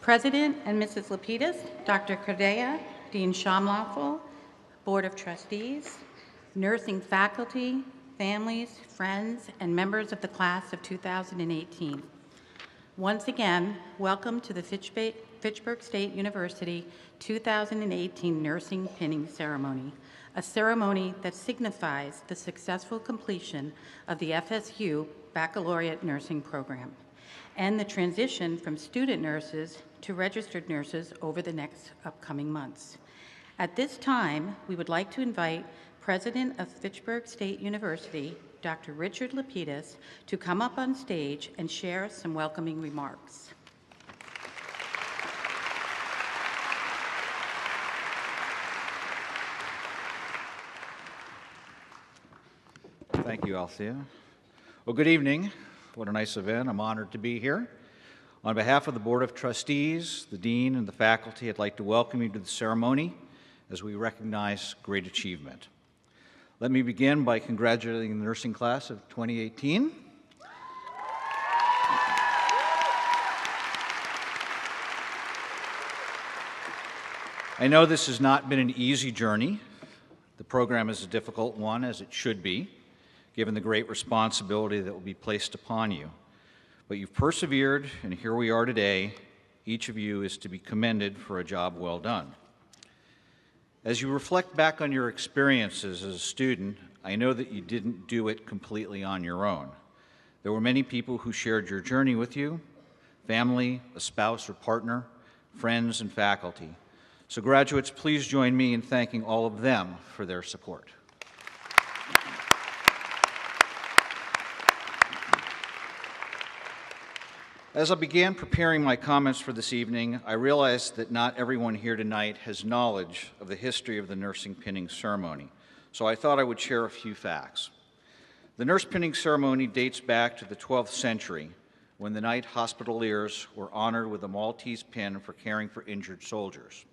President and Mrs. Lapidus, Dr. Cordea, Dean Shamlawful, Board of Trustees, nursing faculty, families, friends, and members of the class of 2018. Once again, welcome to the Fitchburg State University 2018 Nursing Pinning Ceremony, a ceremony that signifies the successful completion of the FSU Baccalaureate Nursing Program and the transition from student nurses to registered nurses over the next upcoming months. At this time, we would like to invite President of Fitchburg State University, Dr. Richard Lapidus, to come up on stage and share some welcoming remarks. Thank you, Althea. Well, good evening. What a nice event. I'm honored to be here. On behalf of the Board of Trustees, the Dean, and the faculty, I'd like to welcome you to the ceremony as we recognize great achievement. Let me begin by congratulating the nursing class of 2018. I know this has not been an easy journey. The program is a difficult one, as it should be, given the great responsibility that will be placed upon you. But you've persevered, and here we are today. Each of you is to be commended for a job well done. As you reflect back on your experiences as a student, I know that you didn't do it completely on your own. There were many people who shared your journey with you: family, a spouse or partner, friends, and faculty. So graduates, please join me in thanking all of them for their support. As I began preparing my comments for this evening, I realized that not everyone here tonight has knowledge of the history of the nursing pinning ceremony, so I thought I would share a few facts. The nurse pinning ceremony dates back to the 12th century, when the Knight Hospitaliers were honored with a Maltese pin for caring for injured soldiers.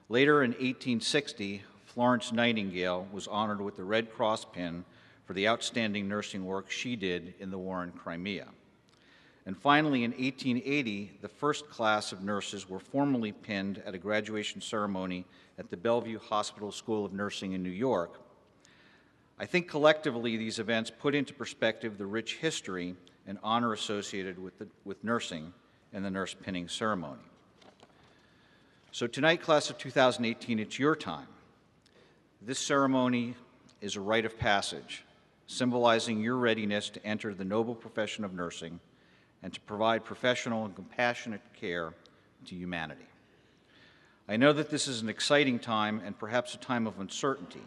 Later in 1860, Florence Nightingale was honored with the Red Cross pin for the outstanding nursing work she did in the war in Crimea. And finally, in 1880, the first class of nurses were formally pinned at a graduation ceremony at the Bellevue Hospital School of Nursing in New York. I think collectively these events put into perspective the rich history and honor associated with nursing and the nurse pinning ceremony. So tonight, class of 2018, it's your time. This ceremony is a rite of passage, symbolizing your readiness to enter the noble profession of nursing and to provide professional and compassionate care to humanity. I know that this is an exciting time and perhaps a time of uncertainty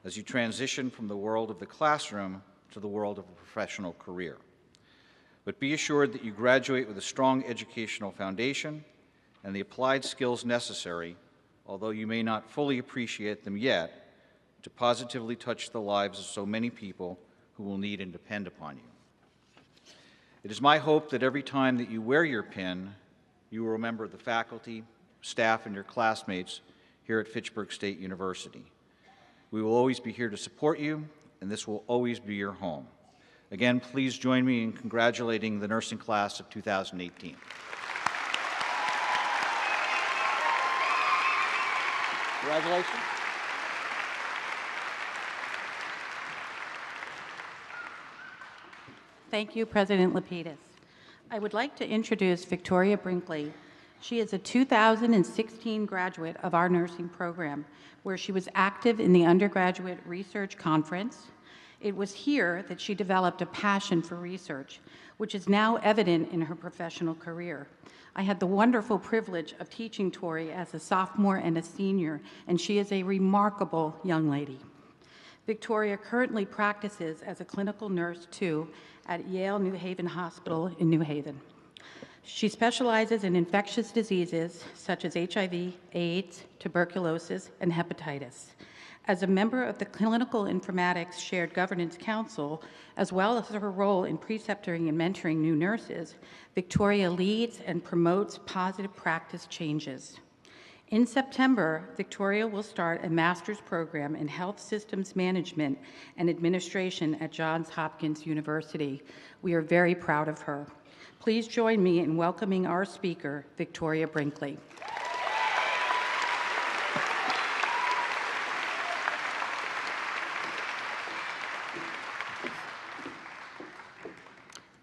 as you transition from the world of the classroom to the world of a professional career. But be assured that you graduate with a strong educational foundation and the applied skills necessary, although you may not fully appreciate them yet, to positively touch the lives of so many people who will need and depend upon you. It is my hope that every time that you wear your pin, you will remember the faculty, staff, and your classmates here at Fitchburg State University. We will always be here to support you, and this will always be your home. Again, please join me in congratulating the nursing class of 2018. Congratulations. Thank you, President Lapidus. I would like to introduce Victoria Brinkley. She is a 2016 graduate of our nursing program, where she was active in the undergraduate research conference. It was here that she developed a passion for research, which is now evident in her professional career. I had the wonderful privilege of teaching Tori as a sophomore and a senior, and she is a remarkable young lady. Victoria currently practices as a clinical nurse, too, at Yale New Haven Hospital in New Haven. She specializes in infectious diseases such as HIV, AIDS, tuberculosis, and hepatitis. As a member of the Clinical Informatics Shared Governance Council, as well as her role in preceptoring and mentoring new nurses, Victoria leads and promotes positive practice changes. In September, Victoria will start a master's program in health systems management and administration at Johns Hopkins University. We are very proud of her. Please join me in welcoming our speaker, Victoria Brinkley.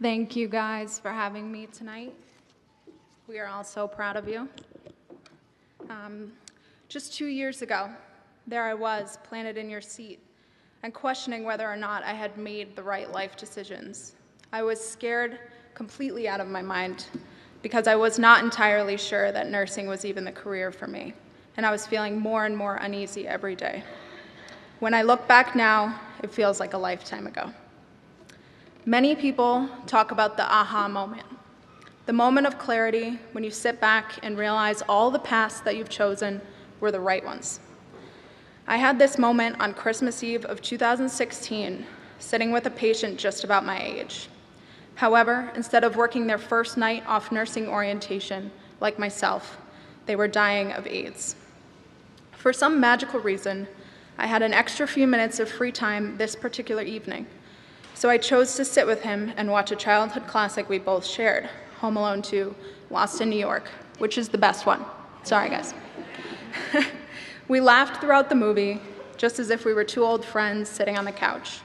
Thank you guys for having me tonight. We are all so proud of you. Just 2 years ago, there I was, planted in your seat, and questioning whether or not I had made the right life decisions. I was scared completely out of my mind because I was not entirely sure that nursing was even the career for me, and I was feeling more and more uneasy every day. When I look back now, it feels like a lifetime ago. Many people talk about the aha moment, the moment of clarity when you sit back and realize all the paths that you've chosen were the right ones. I had this moment on Christmas Eve of 2016, sitting with a patient just about my age. However, instead of working their first night off nursing orientation, like myself, they were dying of AIDS. For some magical reason, I had an extra few minutes of free time this particular evening, so I chose to sit with him and watch a childhood classic we both shared, Home Alone 2, Lost in New York, which is the best one. Sorry, guys. We laughed throughout the movie, just as if we were two old friends sitting on the couch.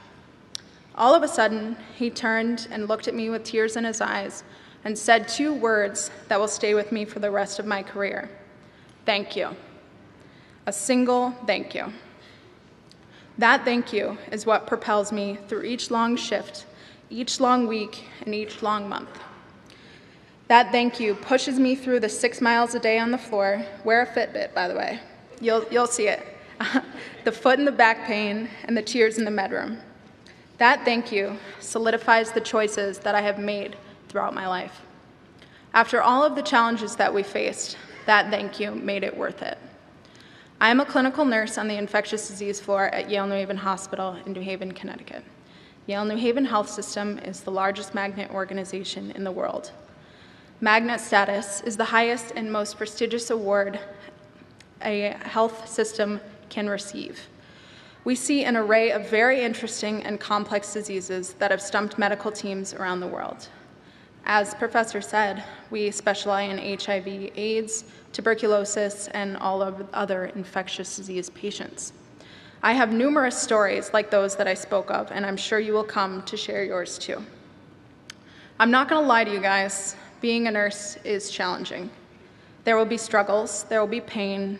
All of a sudden, he turned and looked at me with tears in his eyes and said 2 words that will stay with me for the rest of my career. Thank you. A single thank you. That thank you is what propels me through each long shift, each long week, and each long month. That thank you pushes me through the 6 miles a day on the floor. Wear a Fitbit, by the way. You'll see it. The foot and the back pain, and the tears in the bedroom. That thank you solidifies the choices that I have made throughout my life. After all of the challenges that we faced, that thank you made it worth it. I am a clinical nurse on the infectious disease floor at Yale New Haven Hospital in New Haven, Connecticut. Yale New Haven Health System is the largest magnet organization in the world. Magnet status is the highest and most prestigious award a health system can receive. We see an array of very interesting and complex diseases that have stumped medical teams around the world. As Professor said, we specialize in HIV, AIDS, tuberculosis, and all of other infectious disease patients. I have numerous stories like those that I spoke of, and I'm sure you will come to share yours too. I'm not going to lie to you guys, being a nurse is challenging. There will be struggles, there will be pain,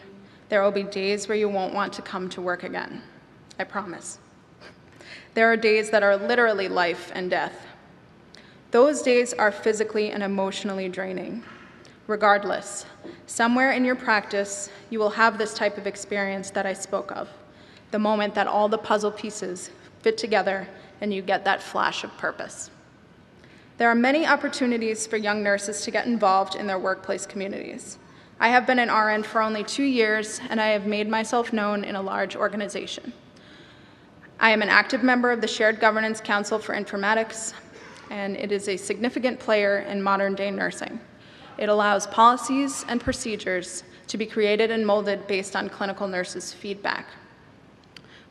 there will be days where you won't want to come to work again. I promise. There are days that are literally life and death. Those days are physically and emotionally draining. Regardless, somewhere in your practice, you will have this type of experience that I spoke of, the moment that all the puzzle pieces fit together and you get that flash of purpose. There are many opportunities for young nurses to get involved in their workplace communities. I have been an RN for only 2 years, and I have made myself known in a large organization. I am an active member of the Shared Governance Council for Informatics, and it is a significant player in modern-day nursing. It allows policies and procedures to be created and molded based on clinical nurses' feedback.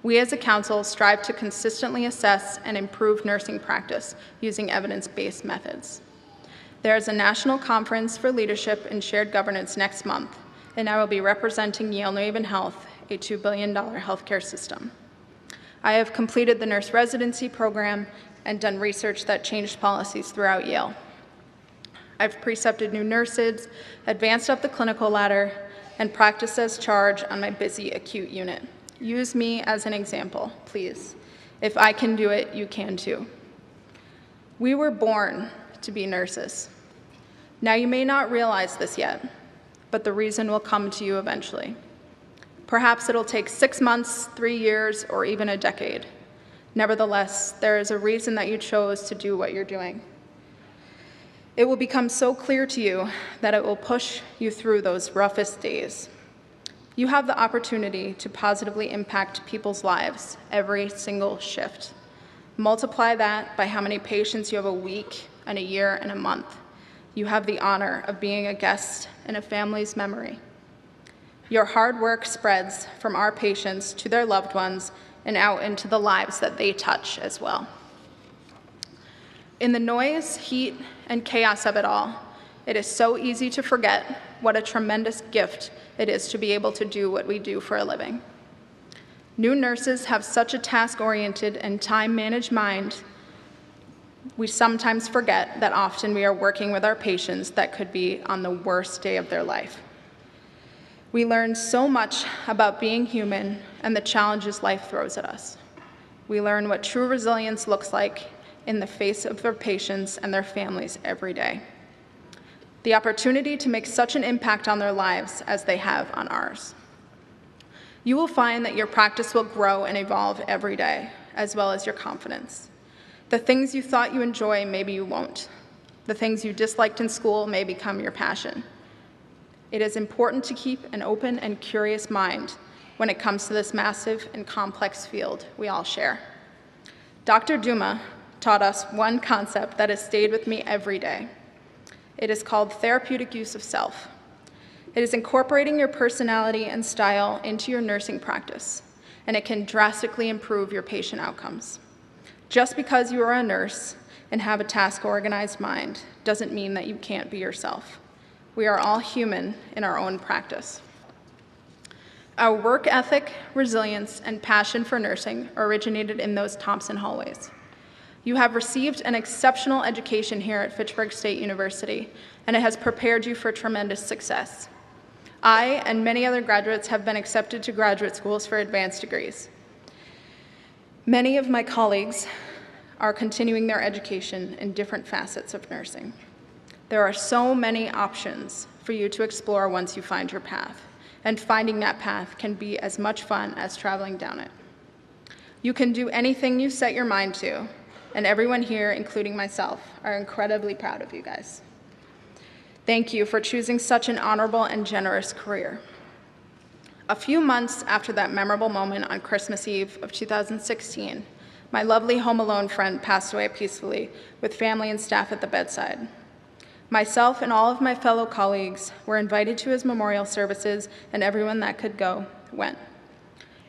We as a council strive to consistently assess and improve nursing practice using evidence-based methods. There is a national conference for leadership in shared governance next month, and I will be representing Yale New Haven Health, a $2 billion healthcare system. I have completed the nurse residency program and done research that changed policies throughout Yale. I've precepted new nurses, advanced up the clinical ladder, and practiced as charge on my busy acute unit. Use me as an example, please. If I can do it, you can too. We were born to be nurses. Now you may not realize this yet, but the reason will come to you eventually. Perhaps it'll take 6 months, 3 years, or even a decade. Nevertheless, there is a reason that you chose to do what you're doing. It will become so clear to you that it will push you through those roughest days. You have the opportunity to positively impact people's lives every single shift. Multiply that by how many patients you have a week, and a year, and a month. You have the honor of being a guest in a family's memory. Your hard work spreads from our patients to their loved ones and out into the lives that they touch as well. In the noise, heat, and chaos of it all, it is so easy to forget what a tremendous gift it is to be able to do what we do for a living. New nurses have such a task-oriented and time-managed mind. We sometimes forget that often we are working with our patients that could be on the worst day of their life. We learn so much about being human and the challenges life throws at us. We learn what true resilience looks like in the face of their patients and their families every day. The opportunity to make such an impact on their lives as they have on ours. You will find that your practice will grow and evolve every day, as well as your confidence. The things you thought you enjoy, maybe you won't. The things you disliked in school may become your passion. It is important to keep an open and curious mind when it comes to this massive and complex field we all share. Dr. Duma taught us one concept that has stayed with me every day. It is called therapeutic use of self. It is incorporating your personality and style into your nursing practice, and it can drastically improve your patient outcomes. Just because you are a nurse and have a task-organized mind doesn't mean that you can't be yourself. We are all human in our own practice. Our work ethic, resilience, and passion for nursing originated in those Thompson hallways. You have received an exceptional education here at Fitchburg State University, and it has prepared you for tremendous success. I and many other graduates have been accepted to graduate schools for advanced degrees. Many of my colleagues are continuing their education in different facets of nursing. There are so many options for you to explore once you find your path, and finding that path can be as much fun as traveling down it. You can do anything you set your mind to, and everyone here, including myself, are incredibly proud of you guys. Thank you for choosing such an honorable and generous career. A few months after that memorable moment on Christmas Eve of 2016, my lovely home alone friend passed away peacefully with family and staff at the bedside. Myself and all of my fellow colleagues were invited to his memorial services, and everyone that could go went.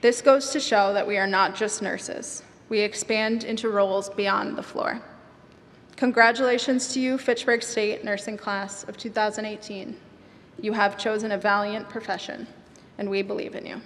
This goes to show that we are not just nurses. We expand into roles beyond the floor. Congratulations to you, Fitchburg State Nursing Class of 2018. You have chosen a valiant profession, and we believe in you.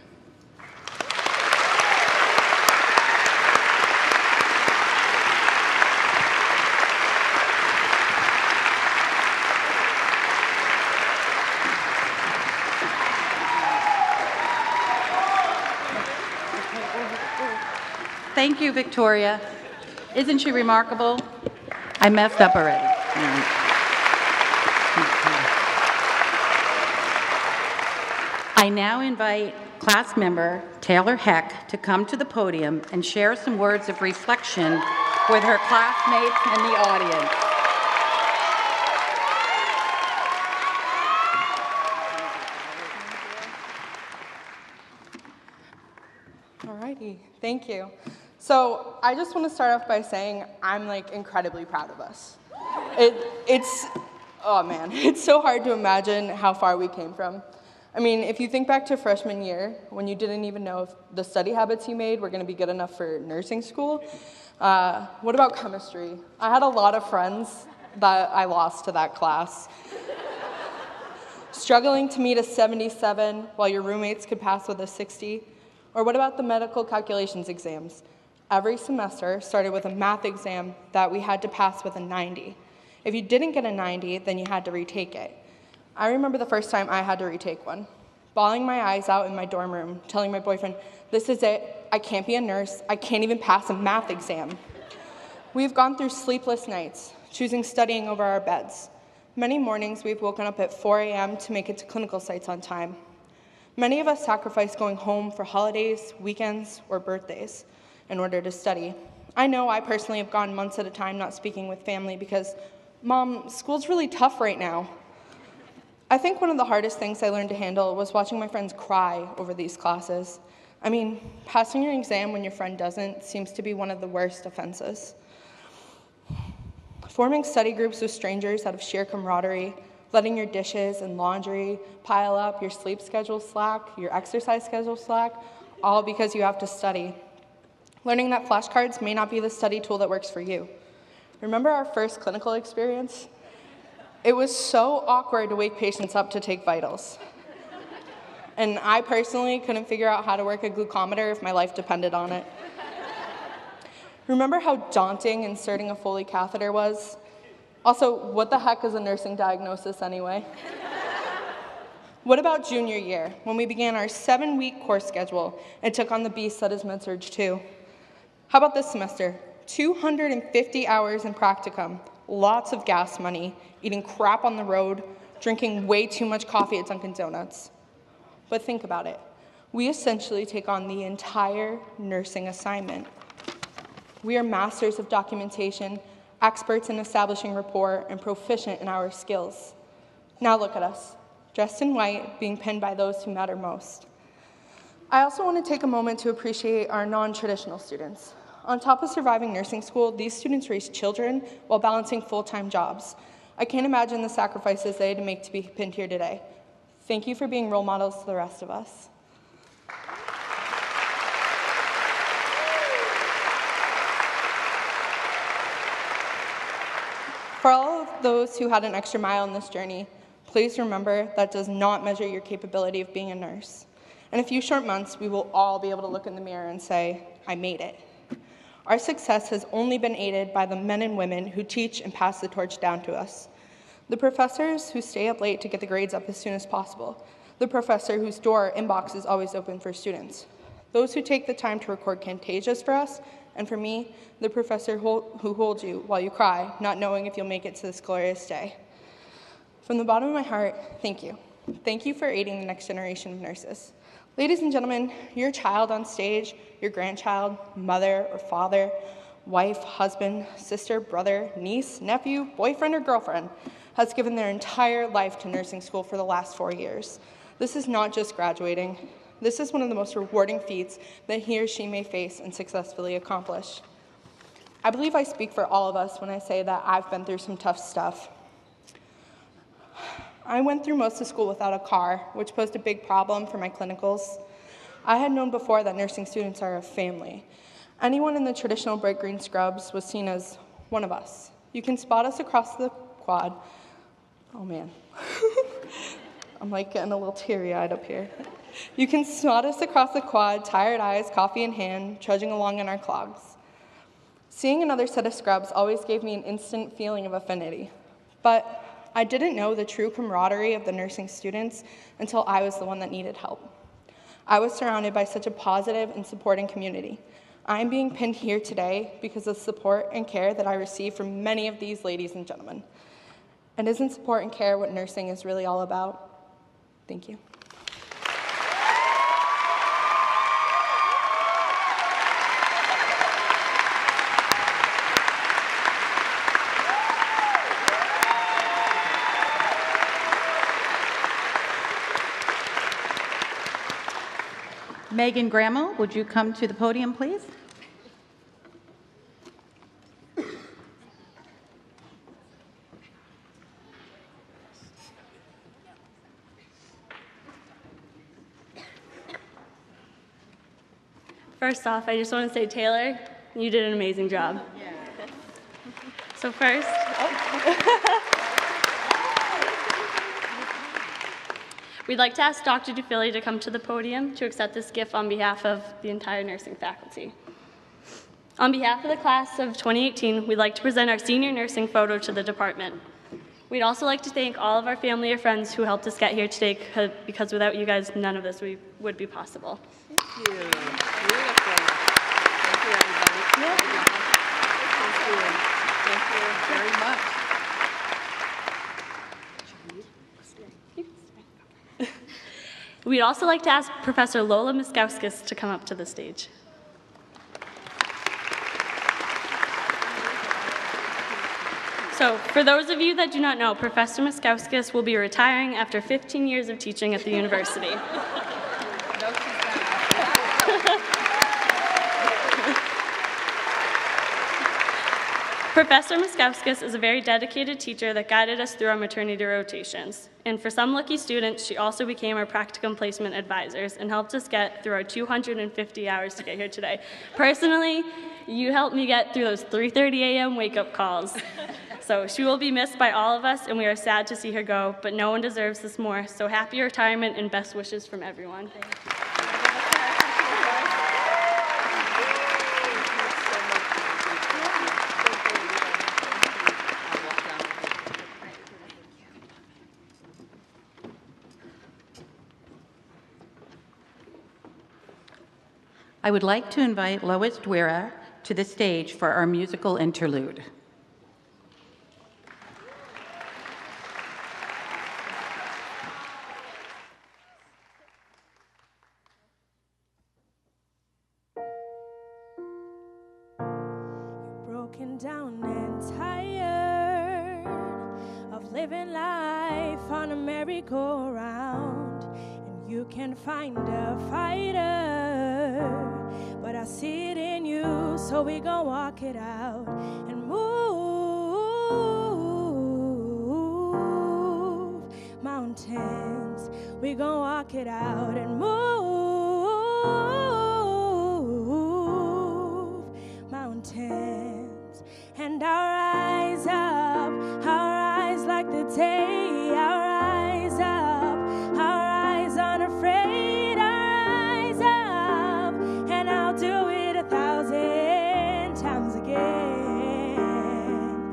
Thank you, Victoria. Isn't she remarkable? I messed up already. I now invite class member Taylor Heck to come to the podium and share some words of reflection with her classmates and the audience. Alrighty, thank you. So I just want to start off by saying I'm incredibly proud of us. Oh man, it's so hard to imagine how far we came from. I mean, if you think back to freshman year, when you didn't even know if the study habits you made were going to be good enough for nursing school, what about chemistry? I had a lot of friends that I lost to that class. Struggling to meet a 77 while your roommates could pass with a 60. Or what about the medical calculations exams? Every semester started with a math exam that we had to pass with a 90. If you didn't get a 90, then you had to retake it. I remember the first time I had to retake one, bawling my eyes out in my dorm room, telling my boyfriend, "This is it, I can't be a nurse, I can't even pass a math exam." We've gone through sleepless nights, choosing studying over our beds. Many mornings we've woken up at 4 a.m. to make it to clinical sites on time. Many of us sacrifice going home for holidays, weekends, or birthdays in order to study. I know I personally have gone months at a time not speaking with family because, Mom, school's really tough right now. I think one of the hardest things I learned to handle was watching my friends cry over these classes. I mean, passing your exam when your friend doesn't seems to be one of the worst offenses. Forming study groups with strangers out of sheer camaraderie, letting your dishes and laundry pile up, your sleep schedule slack, your exercise schedule slack, all because you have to study. Learning that flashcards may not be the study tool that works for you. Remember our first clinical experience? It was so awkward to wake patients up to take vitals. And I personally couldn't figure out how to work a glucometer if my life depended on it. Remember how daunting inserting a Foley catheter was? Also, what the heck is a nursing diagnosis anyway? What about junior year, when we began our 7-week course schedule and took on the beast that is med-surg 2? How about this semester? 250 hours in practicum, lots of gas money, eating crap on the road, drinking way too much coffee at Dunkin' Donuts. But think about it. We essentially take on the entire nursing assignment. We are masters of documentation, experts in establishing rapport, and proficient in our skills. Now look at us, dressed in white, being pinned by those who matter most. I also want to take a moment to appreciate our non-traditional students. On top of surviving nursing school, these students raise children while balancing full-time jobs. I can't imagine the sacrifices they had to make to be pinned here today. Thank you for being role models to the rest of us. For all of those who had an extra mile in this journey, please remember that does not measure your capability of being a nurse. In a few short months, we will all be able to look in the mirror and say, "I made it." Our success has only been aided by the men and women who teach and pass the torch down to us. The professors who stay up late to get the grades up as soon as possible. The professor whose door inbox is always open for students. Those who take the time to record Camtasias for us, and for me, the professor who holds you while you cry, not knowing if you'll make it to this glorious day. From the bottom of my heart, thank you. Thank you for aiding the next generation of nurses. Ladies and gentlemen, your child on stage, your grandchild, mother or father, wife, husband, sister, brother, niece, nephew, boyfriend, or girlfriend has given their entire life to nursing school for the last 4 years. This is not just graduating. This is one of the most rewarding feats that he or she may face and successfully accomplish. I believe I speak for all of us when I say that I've been through some tough stuff. I went through most of school without a car, which posed a big problem for my clinicals. I had known before that nursing students are a family. Anyone in the traditional bright green scrubs was seen as one of us. You can spot us across the quad. Oh man, I'm getting a little teary-eyed up here. You can spot us across the quad, tired eyes, coffee in hand, trudging along in our clogs. Seeing another set of scrubs always gave me an instant feeling of affinity, but I didn't know the true camaraderie of the nursing students until I was the one that needed help. I was surrounded by such a positive and supporting community. I am being pinned here today because of the support and care that I receive from many of these ladies and gentlemen. And isn't support and care what nursing is really all about? Thank you. Megan Grammel, would you come to the podium, please? First off, I just want to say, Taylor, you did an amazing job. Yeah. So first, we'd like to ask Dr. DeFilly to come to the podium to accept this gift on behalf of the entire nursing faculty. On behalf of the class of 2018, we'd like to present our senior nursing photo to the department. We'd also like to thank all of our family or friends who helped us get here today, because without you guys, none of this would be possible. Thank you. Beautiful. Thank you, everybody. Thank you. Thank you very much. We'd also like to ask Professor Lola Miskowskis to come up to the stage. So, for those of you that do not know, Professor Miskowskis will be retiring after 15 years of teaching at the university. Professor Miskowskis is a very dedicated teacher that guided us through our maternity rotations. And for some lucky students, she also became our practicum placement advisors and helped us get through our 250 hours to get here today. Personally, you helped me get through those 3:30 a.m. wake-up calls. So she will be missed by all of us, and we are sad to see her go, but no one deserves this more. So happy retirement and best wishes from everyone. I would like to invite Lois Dwera to the stage for our musical interlude. Broken down and tired of living life on a merry-go-round, and you can find a fighter, but I see it in you, so we gon' walk it out and move mountains. We gon' walk it out and move mountains. And I'll rise up, I'll rise like the day, I'll rise up, I'll rise unafraid, I'll rise up, and I'll do it 1,000 times again.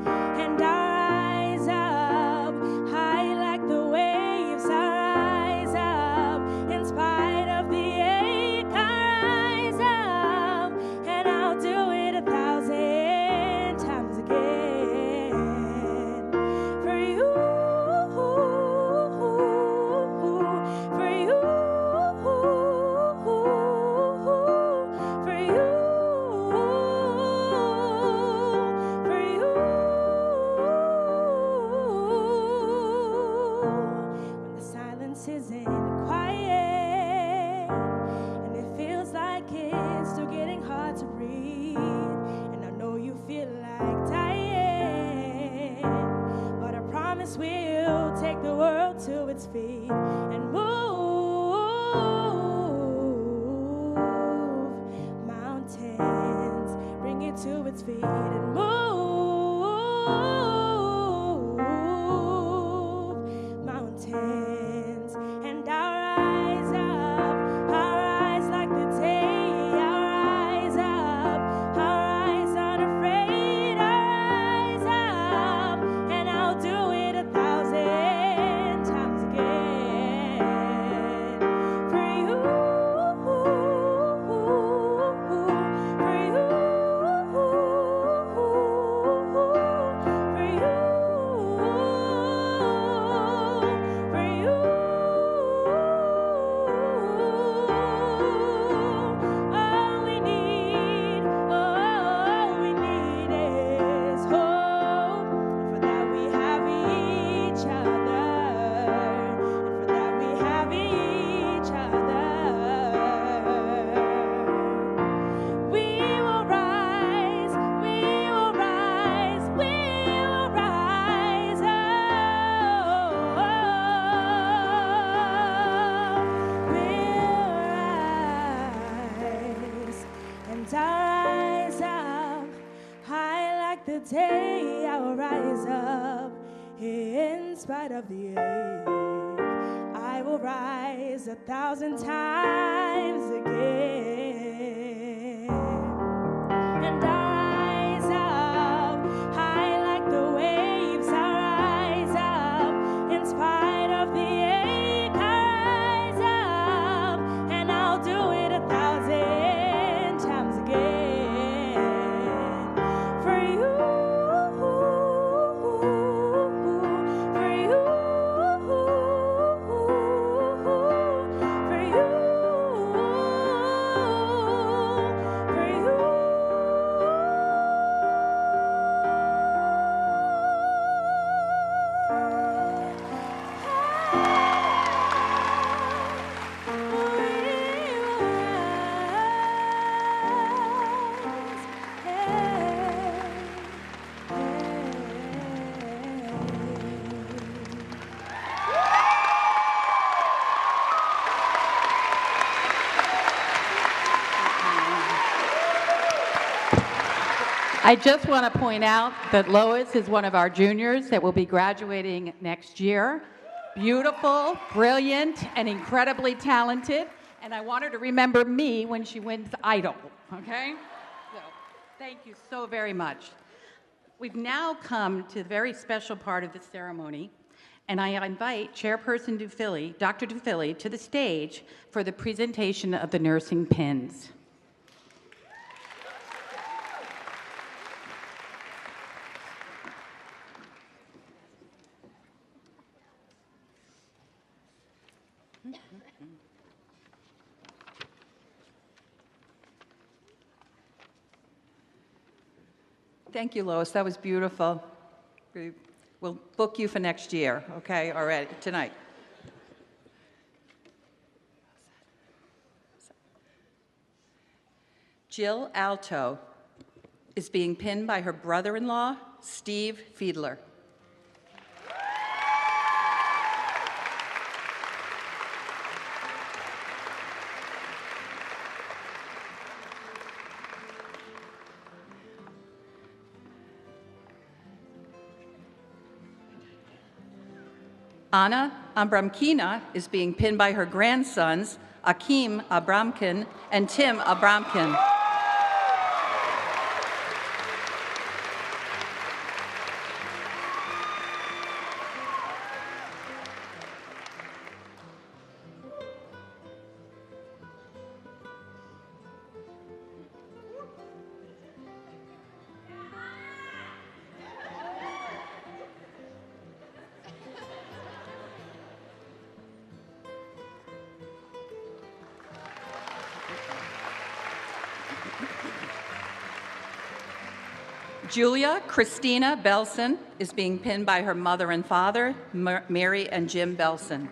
And I'll rise up, high like the waves, I'll rise up, in spite of the ache, I'll rise up, and I'll do it 1,000 times again. For you, for you, for you, for you. When the silence isn't quiet and it feels like it's still getting hard to breathe, and I know you feel like dying, but I promise we'll take the world to its feet and move mountains, bring it to its feet and move mountains. And I'll rise up, I'll rise like the day, I'll rise up, I'll rise unafraid, I'll rise up, and I'll do it 1,000 times again. spite of the ache, I will rise 1,000 times again. And I rise up high like the waves. I rise up in spite of the ache. I rise up and I'll do it 1,000 times again. For you, for you, for you, for I just want to point out that Lois is one of our juniors that will be graduating next year. Beautiful, brilliant, and incredibly talented. And I want her to remember me when she wins Idol, okay? So, thank you so very much. We've now come to the very special part of the ceremony, and I invite Chairperson Dufilly, Dr. Dufilly, to the stage for the presentation of the nursing pins. Thank you, Lois. That was beautiful. We'll book you for next year, okay, already, tonight. Jill Alto is being pinned by her brother-in-law, Steve Fiedler. Anna Abramkina is being pinned by her grandsons, Akim Abramkin and Tim Abramkin. Julia Christina Belson is being pinned by her mother and father, Mary and Jim Belson.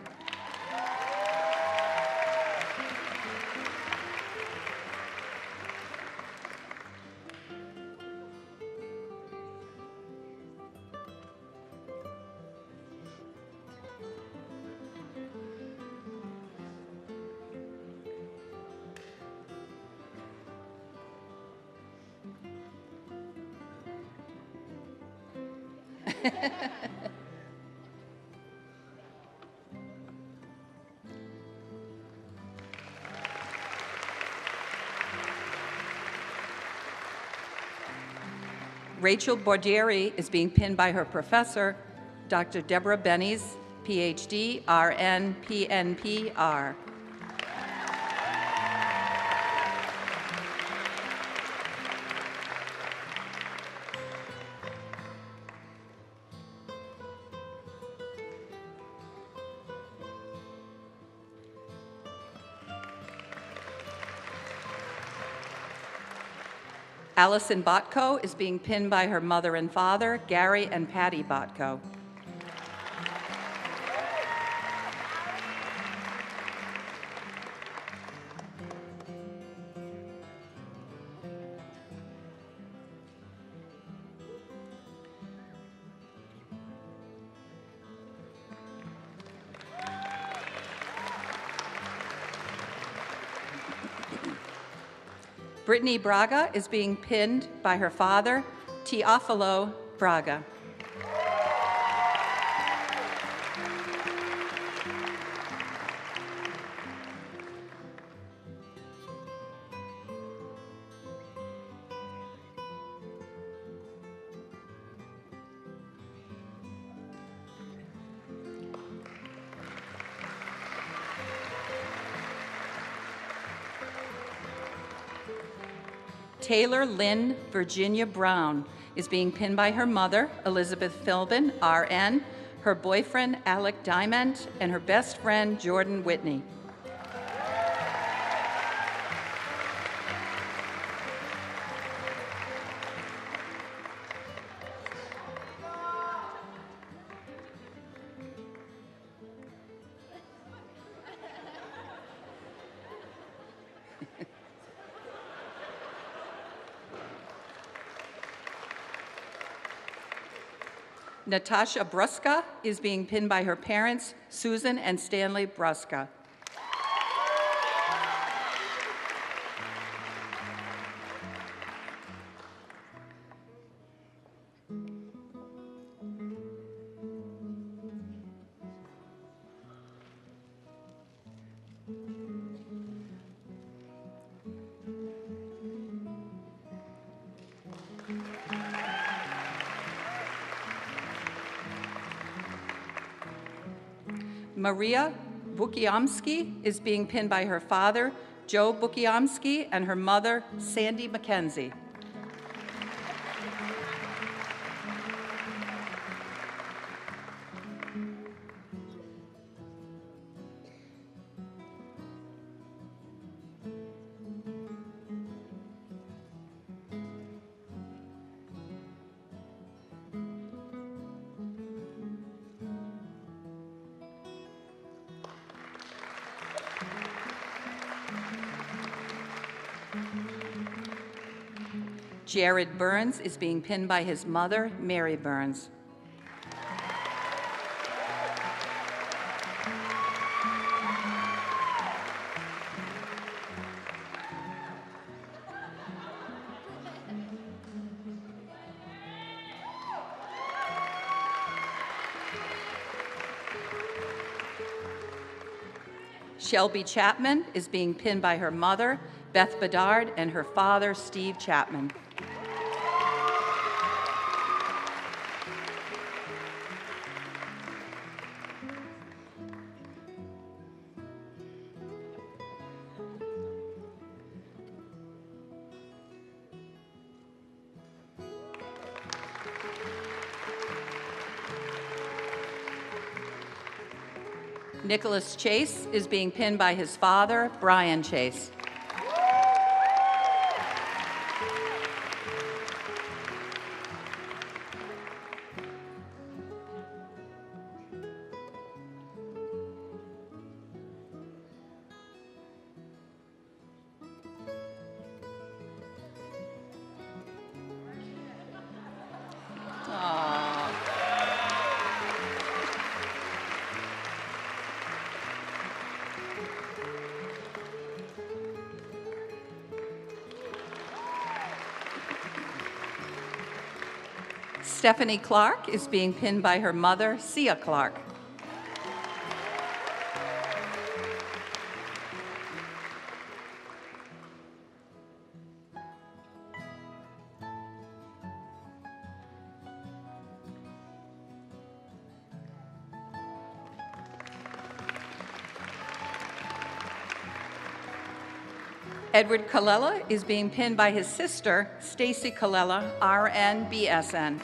Rachel Bordieri is being pinned by her professor, Dr. Deborah Bennies, PhD, RN, PNPR. Allison Botko is being pinned by her mother and father, Gary and Patty Botko. Brittany Braga is being pinned by her father, Teofilo Braga. Taylor Lynn Virginia Brown is being pinned by her mother, Elizabeth Philbin, RN, her boyfriend, Alec Diamond, and her best friend, Jordan Whitney. Natasha Bruska is being pinned by her parents, Susan and Stanley Bruska. Maria Bukiamski is being pinned by her father, Joe Bukiamski, and her mother, Sandy McKenzie. Jared Burns is being pinned by his mother, Mary Burns. Shelby Chapman is being pinned by her mother, Beth Bedard, and her father, Steve Chapman. Nicholas Chase is being pinned by his father, Brian Chase. Stephanie Clark is being pinned by her mother, Sia Clark. Edward Colella is being pinned by his sister, Stacy Colella, RN, BSN.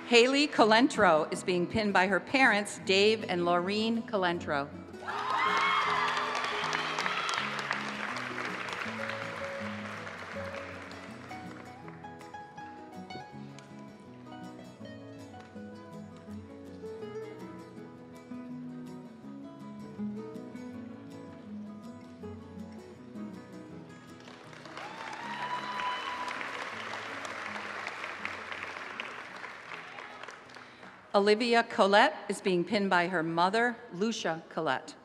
Haley Colentro is being pinned by her parents, Dave and Laureen Colentro. Olivia Collette is being pinned by her mother, Lucia Collette.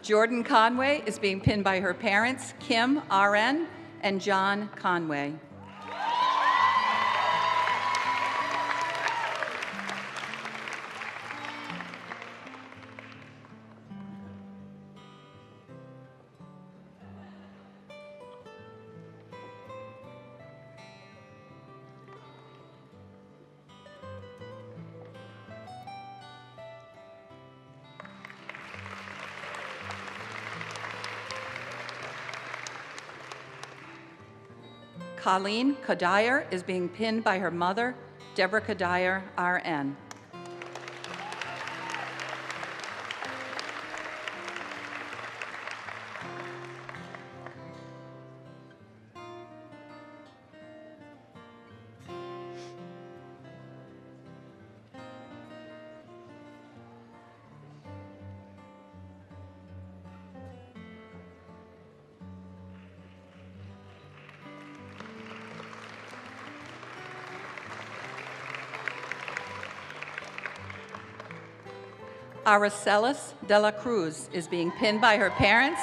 Jordan Conway is being pinned by her parents, Kim, RN, and John Conway. Colleen Kadire is being pinned by her mother, Deborah Kadire, RN. Aracelis de la Cruz is being pinned by her parents,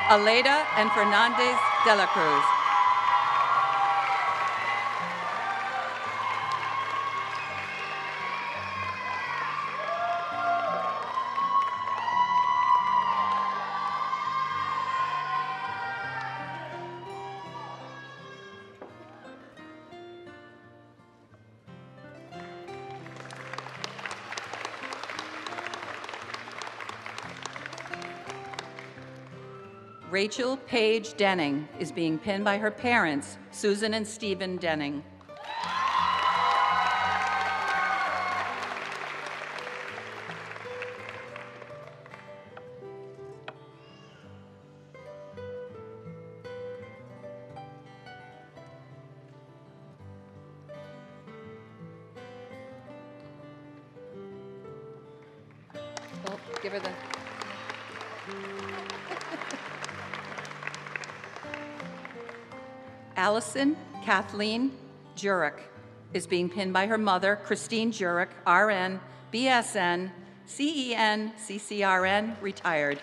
Aleda and Fernandez de la Cruz. Rachel Paige Denning is being pinned by her parents, Susan and Stephen Denning. Oh, give her the... Allison Kathleen Jurek is being pinned by her mother, Christine Jurek, RN, BSN, CEN, CCRN, retired.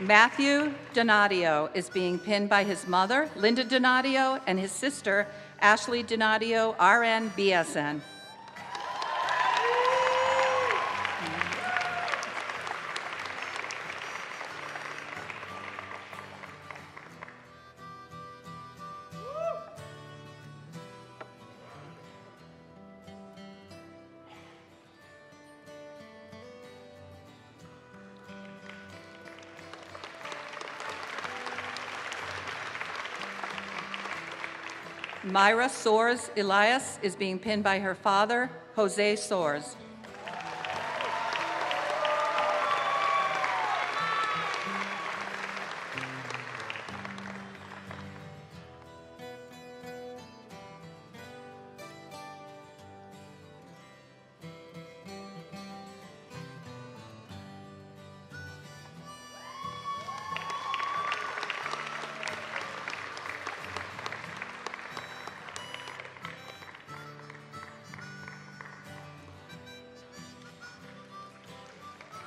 Matthew Donadio is being pinned by his mother, Linda Donadio, and his sister, Ashley Donadio, RN, BSN. Myra Soares Elias is being pinned by her father, Jose Soares.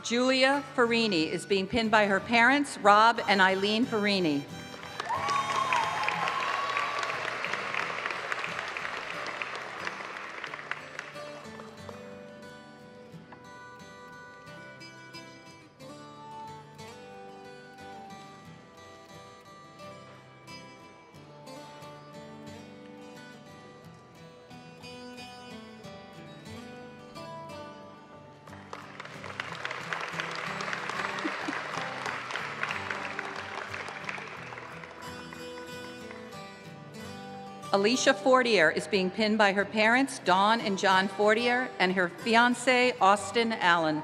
Julia Farini is being pinned by her parents, Rob and Eileen Farini. Alicia Fortier is being pinned by her parents, Dawn and John Fortier, and her fiancé, Austin Allen.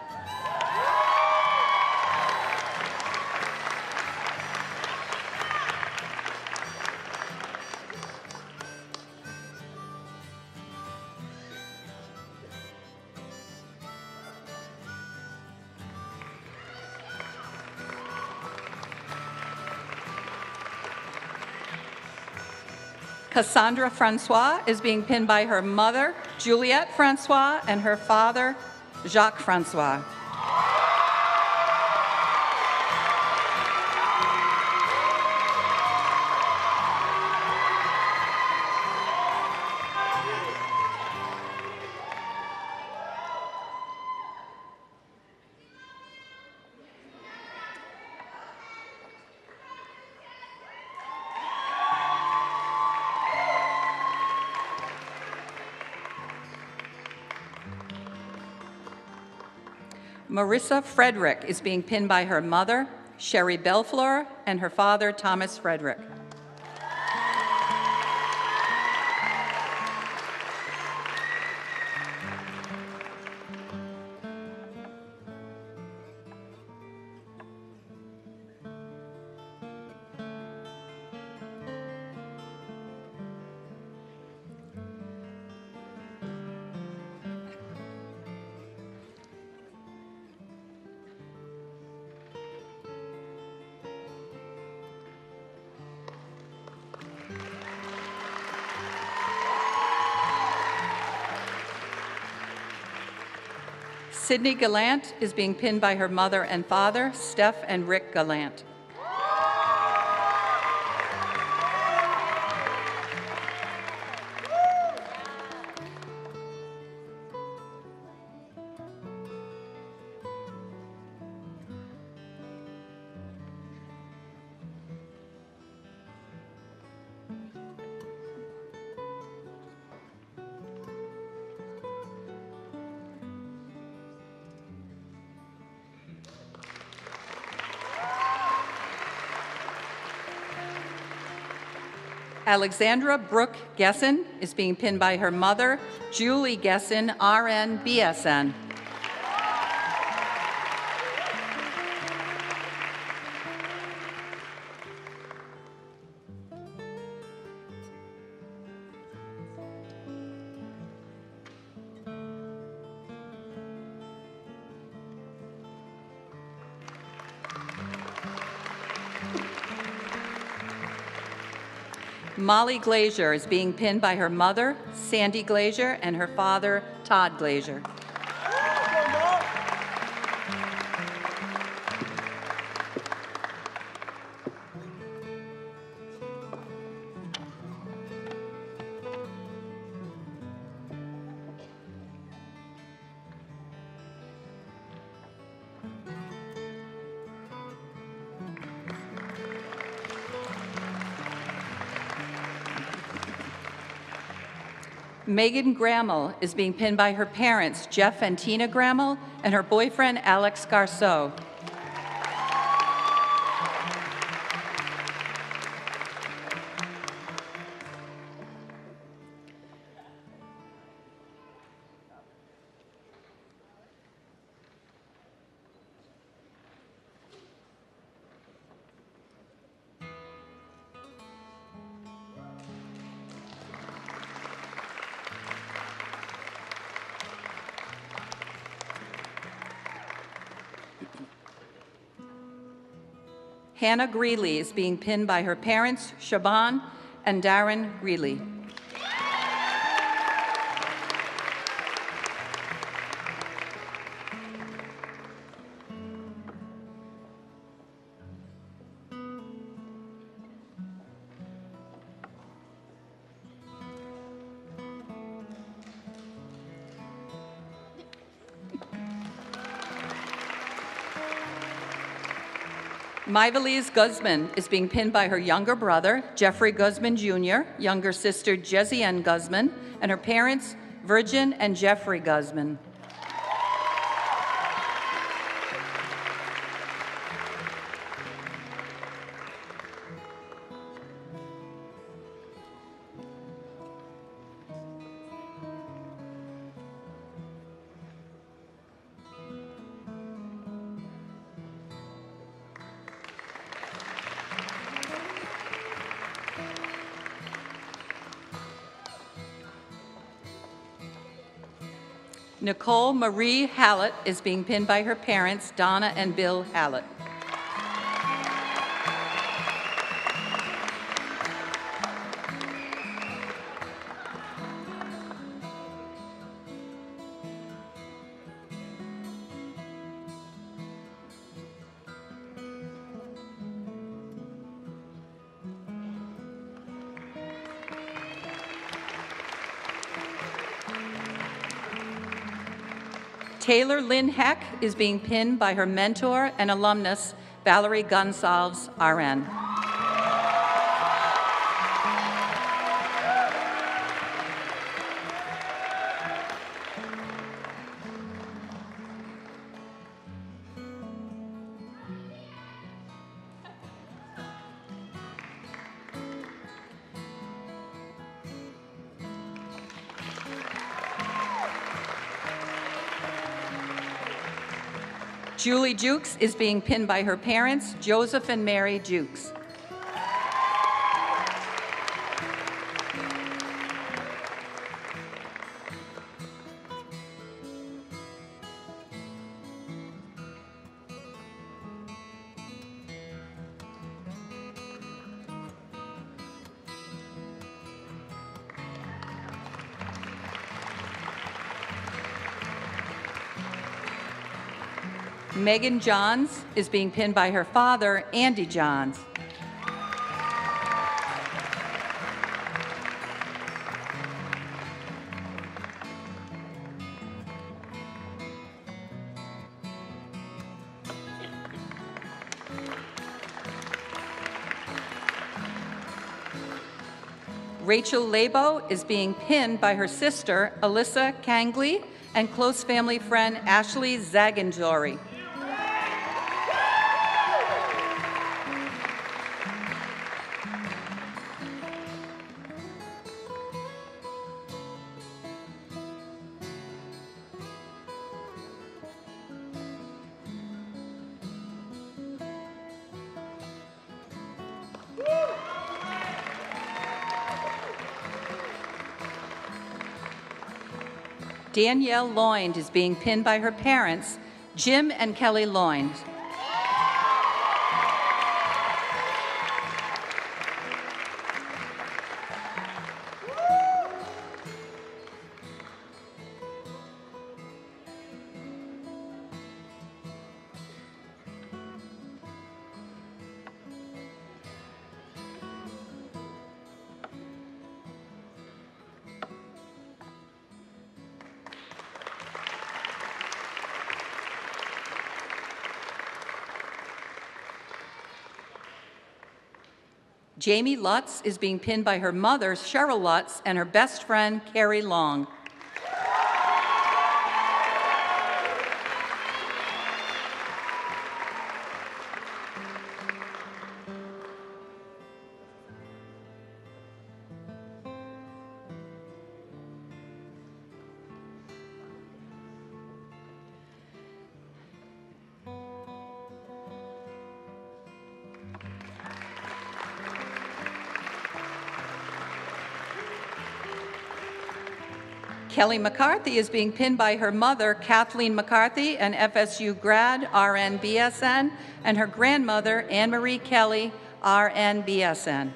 Cassandra Francois is being pinned by her mother, Juliette Francois, and her father, Jacques Francois. Marissa Frederick is being pinned by her mother, Sherry Belfleur, and her father, Thomas Frederick. Sydney Gallant is being pinned by her mother and father, Steph and Rick Gallant. Alexandra Brooke Gesson is being pinned by her mother, Julie Gesson, RN, BSN. Molly Glazier is being pinned by her mother, Sandy Glazier, and her father, Todd Glazier. Megan Grammel is being pinned by her parents, Jeff and Tina Grammel, and her boyfriend, Alex Garceau. Hannah Greeley is being pinned by her parents, Shaban and Darren Greeley. Myvalise Guzman is being pinned by her younger brother, Jeffrey Guzman Jr., younger sister, Jesienne Guzman, and her parents, Virgin and Jeffrey Guzman. Nicole Marie Hallett is being pinned by her parents, Donna and Bill Hallett. Taylor Lynn Heck is being pinned by her mentor and alumnus, Valerie Gonsalves, RN. Julie Jukes is being pinned by her parents, Joseph and Mary Jukes. Megan Johns is being pinned by her father, Andy Johns. Rachel Labo is being pinned by her sister, Alyssa Kangley, and close family friend, Ashley Zaganjori. Danielle Loynd is being pinned by her parents, Jim and Kelly Loynd. Jamie Lutz is being pinned by her mother, Cheryl Lutz, and her best friend, Carrie Long. Kelly McCarthy is being pinned by her mother, Kathleen McCarthy, an FSU grad, RN BSN, and her grandmother, Anne-Marie Kelly, RN BSN.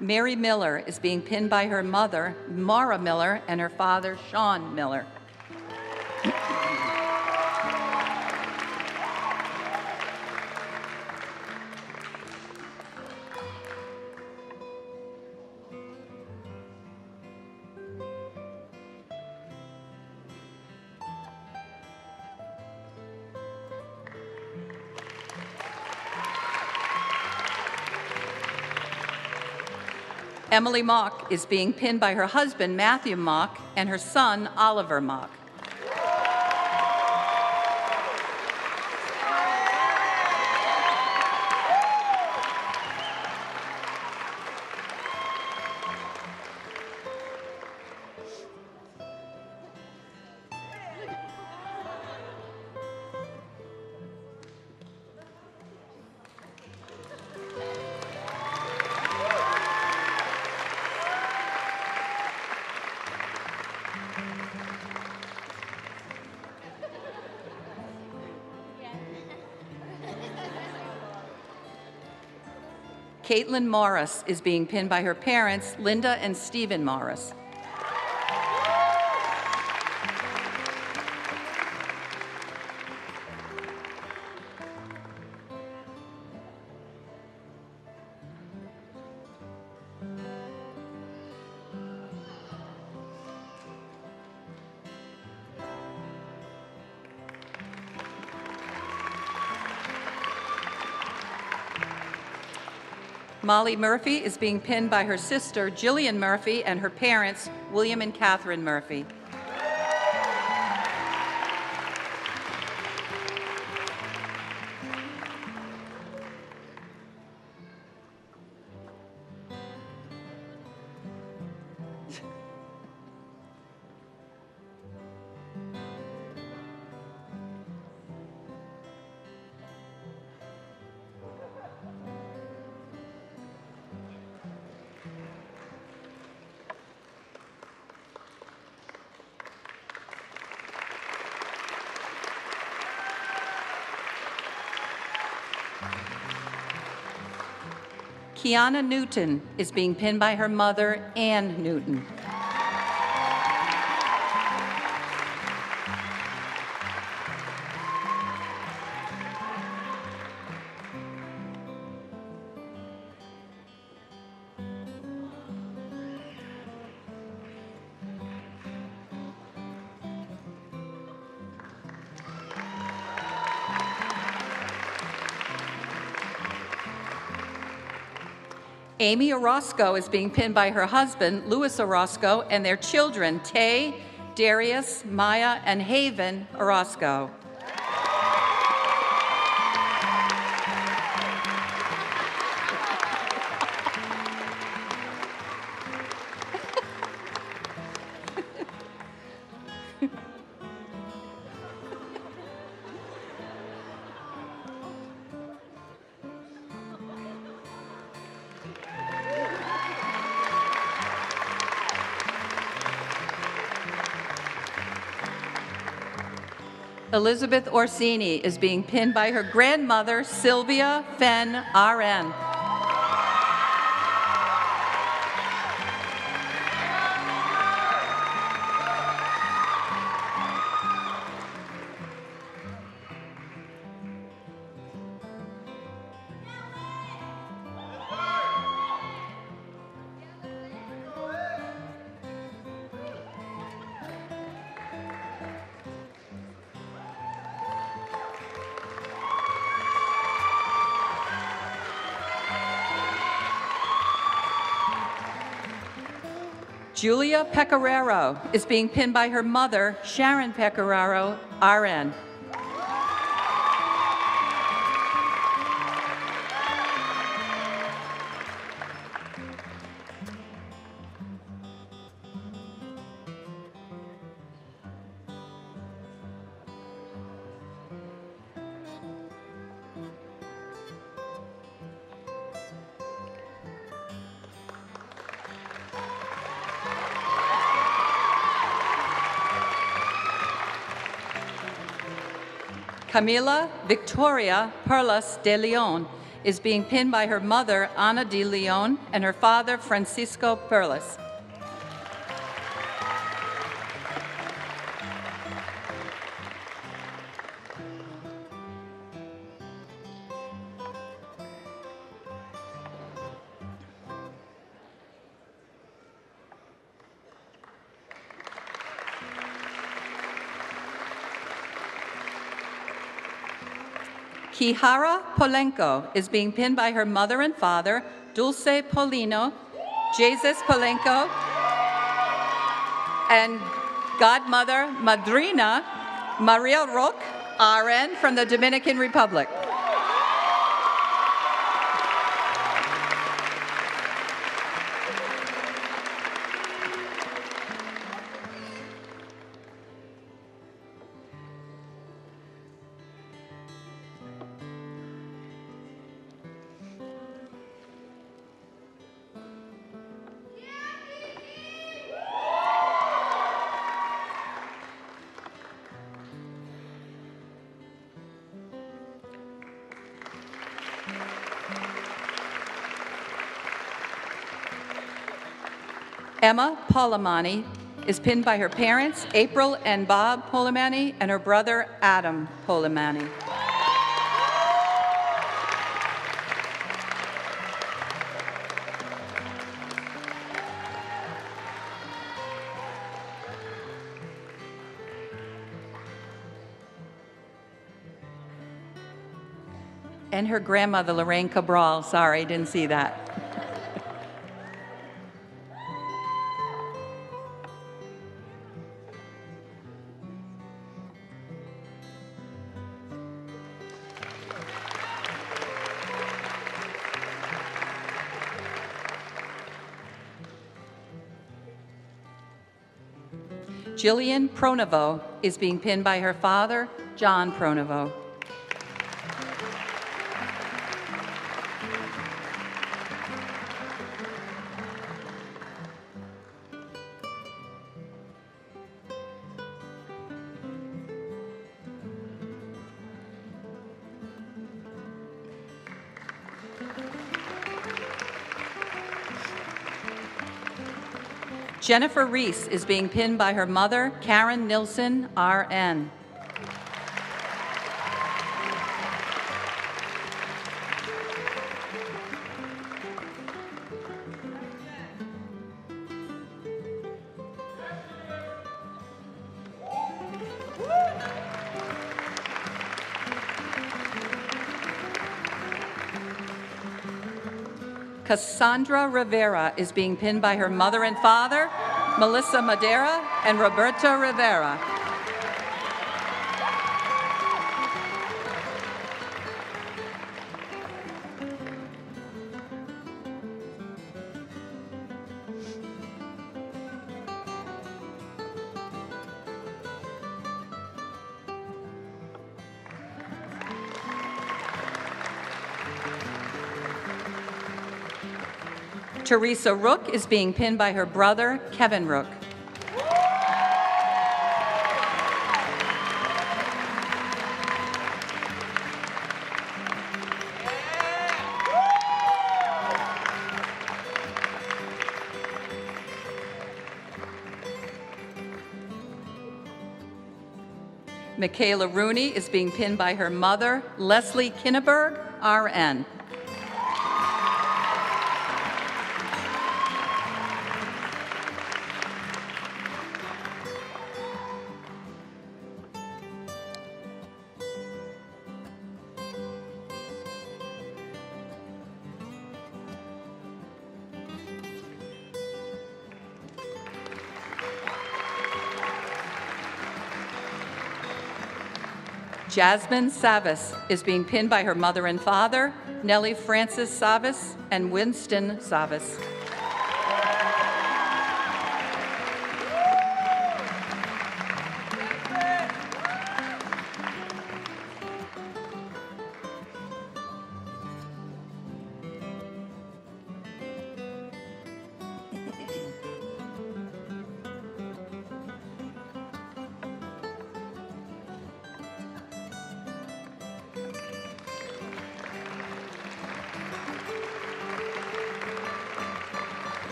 Mary Miller is being pinned by her mother, Mara Miller, and her father, Sean Miller. Emily Mock is being pinned by her husband, Matthew Mock, and her son, Oliver Mock. Caitlin Morris is being pinned by her parents, Linda and Stephen Morris. Molly Murphy is being pinned by her sister, Jillian Murphy, and her parents, William and Catherine Murphy. Kiana Newton is being pinned by her mother, Ann Newton. Amy Orozco is being pinned by her husband, Louis Orozco, and their children, Tay, Darius, Maya, and Haven Orozco. Elizabeth Orsini is being pinned by her grandmother, Sylvia Fenn, RN. Julia Pecoraro is being pinned by her mother, Sharon Pecoraro, RN. Camila Victoria Perlas de Leon is being pinned by her mother, Ana de Leon, and her father, Francisco Perlas. Kihara Polenko is being pinned by her mother and father, Dulce Polino, Jesus Polenko, and godmother, Madrina Maria Roque, RN from the Dominican Republic. Emma Polemani is pinned by her parents, April and Bob Polemani, and her brother, Adam Polemani. And her grandmother, Lorraine Cabral. Sorry, didn't see that. Jillian Pronovo is being pinned by her father, John Pronovo. Jennifer Reese is being pinned by her mother, Karen Nilsson, RN. Cassandra Rivera is being pinned by her mother and father, Melissa Madera and Roberta Rivera. Teresa Rook is being pinned by her brother, Kevin Rook. Michaela Rooney is being pinned by her mother, Leslie Kinneberg, RN. Jasmine Savas is being pinned by her mother and father, Nellie Francis Savas and Winston Savas.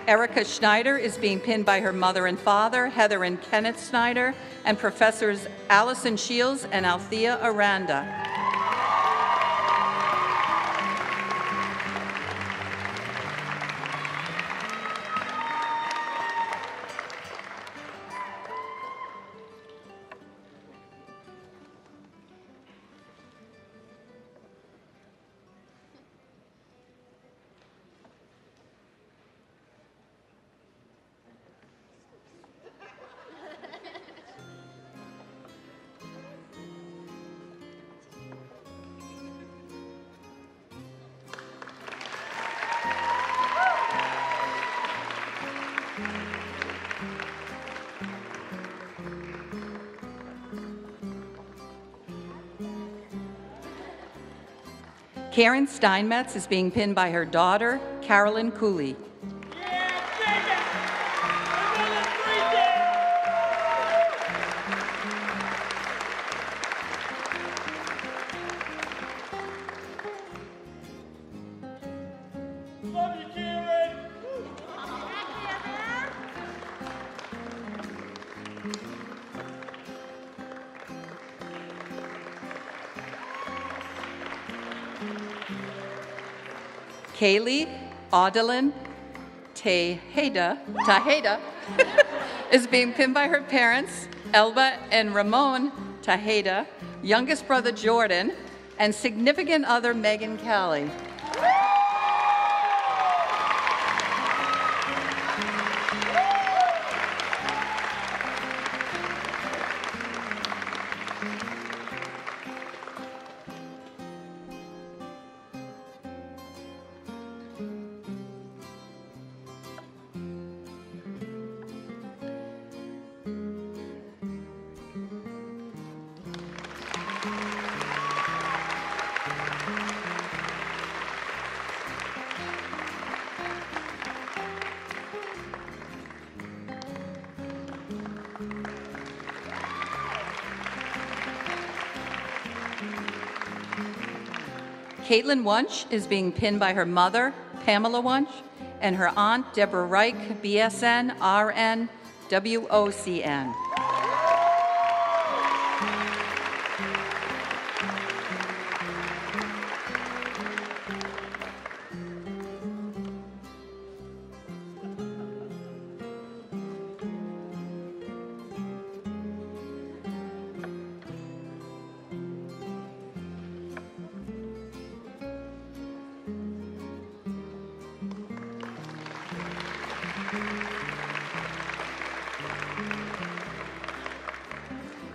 Erica Schneider is being pinned by her mother and father, Heather and Kenneth Schneider, and professors Allison Shields and Althea Aranda. Karen Steinmetz is being pinned by her daughter, Carolyn Cooley. Love you, Karen. Kaylee Audalyn Tejeda is being pinned by her parents, Elba and Ramon Tejeda, youngest brother Jordan, and significant other Megan Kelly. Caitlin Wunsch is being pinned by her mother, Pamela Wunsch, and her aunt, Deborah Reich, BSN, RN, WOCN.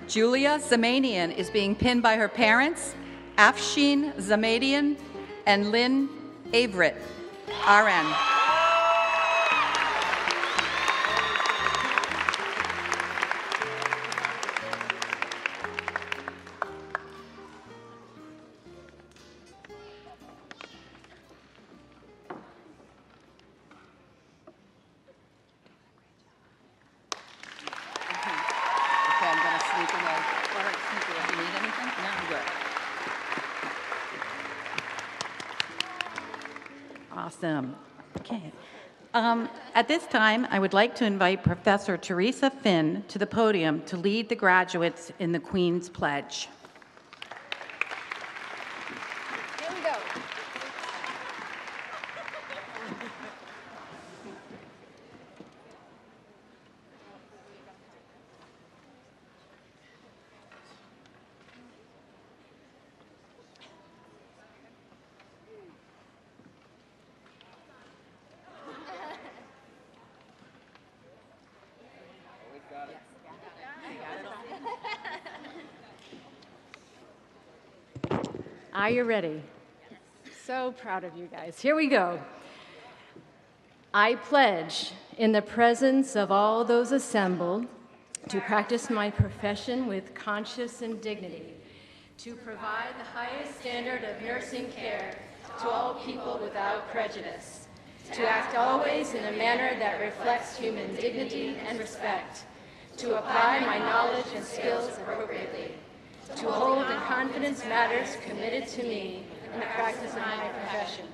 Julia Zamanian is being pinned by her parents, Afshin Zamadian and Lynn Averett, RN. Okay, I'm going to sneak away. All right, sneak away. Do you need anything? No, I'm good. Awesome. Okay. At this time, I would like to invite Professor Teresa Finn to the podium to lead the graduates in the Queen's Pledge. Here we go. Are you ready? So proud of you guys. Here we go. I pledge, in the presence of all those assembled, to practice my profession with conscience and dignity, to provide the highest standard of nursing care to all people without prejudice, to act always in a manner that reflects human dignity and respect, to apply my knowledge and skills appropriately, to hold in confidence matters committed to me in the practice of my profession,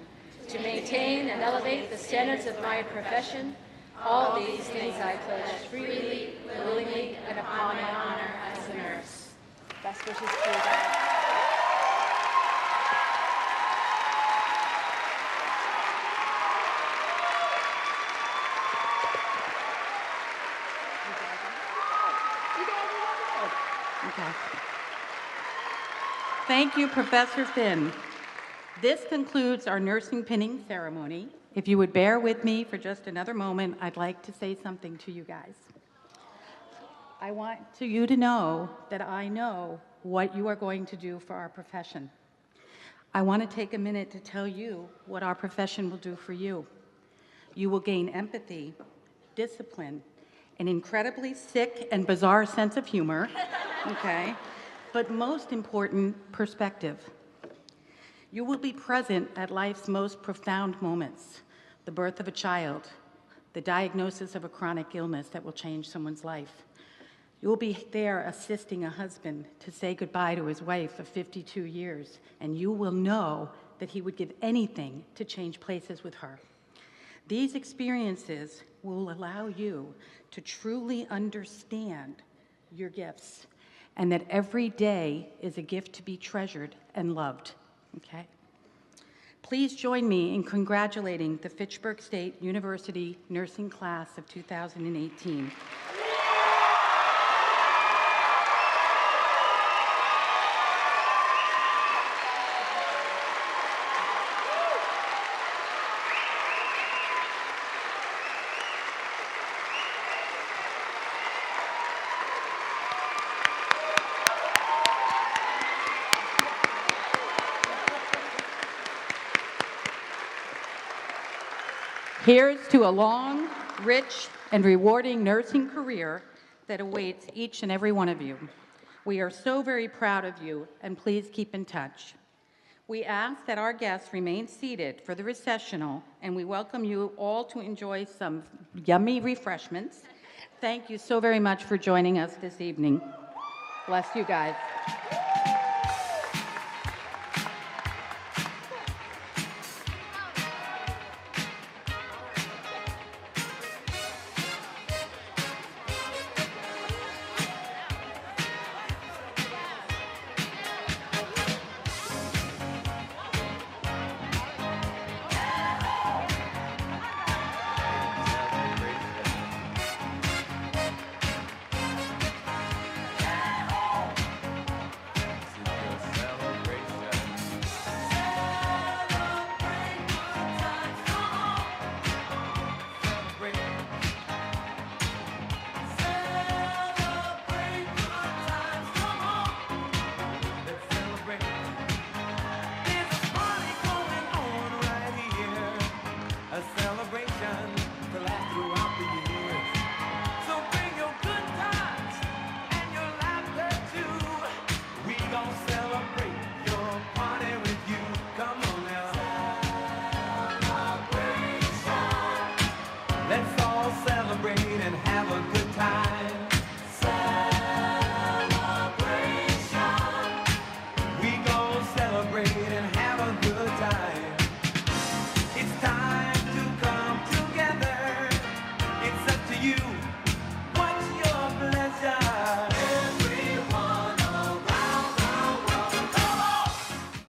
to maintain and elevate the standards of my profession. All these things I pledge freely, willingly, and upon my honor as a nurse. Best wishes to you guys. Okay. Thank you, Professor Finn. This concludes our nursing pinning ceremony. If you would bear with me for just another moment, I'd like to say something to you guys. I want you to know that I know what you are going to do for our profession. I want to take a minute to tell you what our profession will do for you. You will gain empathy, discipline, an incredibly sick and bizarre sense of humor, okay? But most important, perspective. You will be present at life's most profound moments, the birth of a child, the diagnosis of a chronic illness that will change someone's life. You will be there assisting a husband to say goodbye to his wife of 52 years, and you will know that he would give anything to change places with her. These experiences will allow you to truly understand your gifts, and that every day is a gift to be treasured and loved, okay? Please join me in congratulating the Fitchburg State University nursing class of 2018. Here's to a long, rich, and rewarding nursing career that awaits each and every one of you. We are so very proud of you, and please keep in touch. We ask that our guests remain seated for the recessional, and we welcome you all to enjoy some yummy refreshments. Thank you so very much for joining us this evening. Bless you guys.